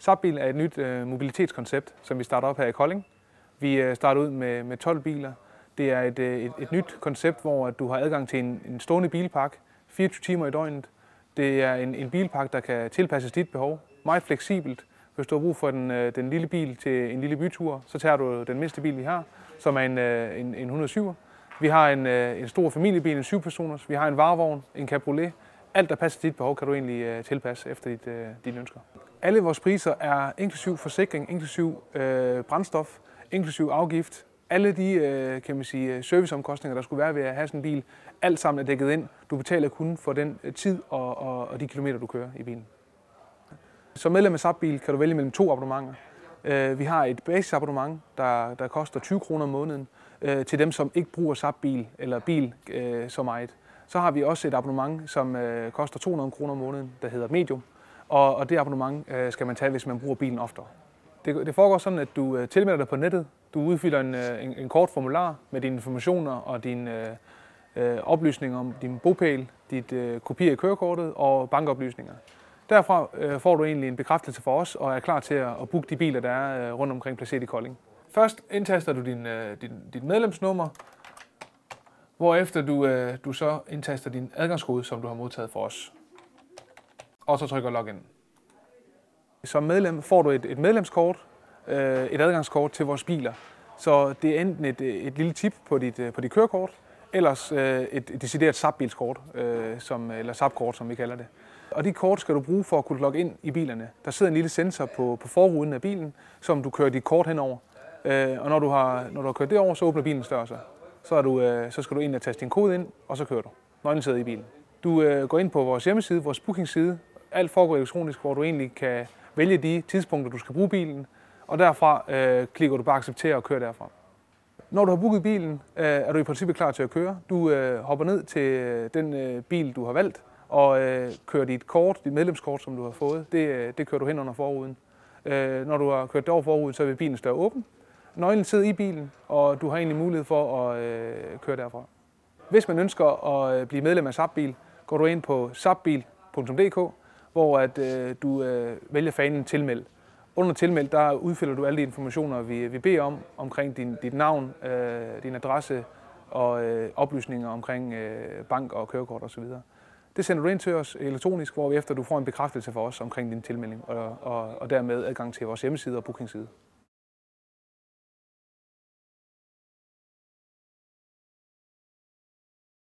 Zapbil er et nyt mobilitetskoncept, som vi starter op her i Kolding. Vi starter ud med 12 biler. Det er et nyt koncept, hvor du har adgang til en stående bilpark 24 timer i døgnet. Det er en bilpark, der kan tilpasses dit behov. Meget fleksibelt. Hvis du har brug for den lille bil til en lille bytur, så tager du den mindste bil, vi har, som er en 107. Vi har en stor familiebil, en 7-personers. Vi har en varevogn, en cabriolet. Alt, der passer til dit behov, kan du egentlig tilpasse efter dine ønsker. Alle vores priser er inklusiv forsikring, inklusiv brændstof, inklusiv afgift. Alle de kan man sige, serviceomkostninger, der skulle være ved at have sådan en bil, alt sammen er dækket ind. Du betaler kun for den tid og de kilometer, du kører i bilen. Som medlem af Zapbil kan du vælge mellem 2 abonnementer. Vi har et basisabonnement, der koster 20 kroner om måneden til dem, som ikke bruger Zapbil eller bil så meget. Så har vi også et abonnement, som koster 200 kroner om måneden, der hedder Medium. Og det abonnement skal man tage, hvis man bruger bilen oftere. Det foregår sådan, at du tilmelder dig på nettet. Du udfylder en kort formular med dine informationer og dine oplysninger om din bopæl, dit kopi af kørekortet og bankoplysninger. Derfra får du egentlig en bekræftelse for os og er klar til at booke de biler, der er rundt omkring placeret i Kolding. Først indtaster du dit medlemsnummer, hvorefter du så indtaster din adgangskode, som du har modtaget for os. Og så trykker login. Som medlem får du et medlemskort, et adgangskort til vores biler. Så det er enten et lille tip på dit kørekort, ellers et decideret Zapbilskort, eller Zapkort, som vi kalder det. Og de kort skal du bruge for at kunne logge ind i bilerne. Der sidder en lille sensor på forruden af bilen, som du kører dit kort henover. Og når du har kørt det over, så åbner bilen større sig. Så skal du ind og taste din kode ind, og så kører du. Nøglen sidder i bilen. Du går ind på vores hjemmeside, vores bookingside. Alt foregår elektronisk, hvor du egentlig kan vælge de tidspunkter, du skal bruge bilen. Og derfra klikker du bare acceptere og kører derfra. Når du har booket bilen, er du i princippet klar til at køre. Du hopper ned til den bil, du har valgt, og kører dit medlemskort, som du har fået, det kører du hen under forruden. Når du har kørt det over forruden, så vil bilen stå åben. Nøglen sidder i bilen, og du har egentlig mulighed for at køre derfra. Hvis man ønsker at blive medlem af Zapbil, går du ind på zapbil.dk, hvor du vælger fanen tilmeld. Under tilmeld, der udfylder du alle de informationer, vi beder omkring dit navn, din adresse og oplysninger omkring bank og kørekort osv. Det sender du ind til os elektronisk, hvorefter du får en bekræftelse for os omkring din tilmelding og dermed adgang til vores hjemmeside og bookingside.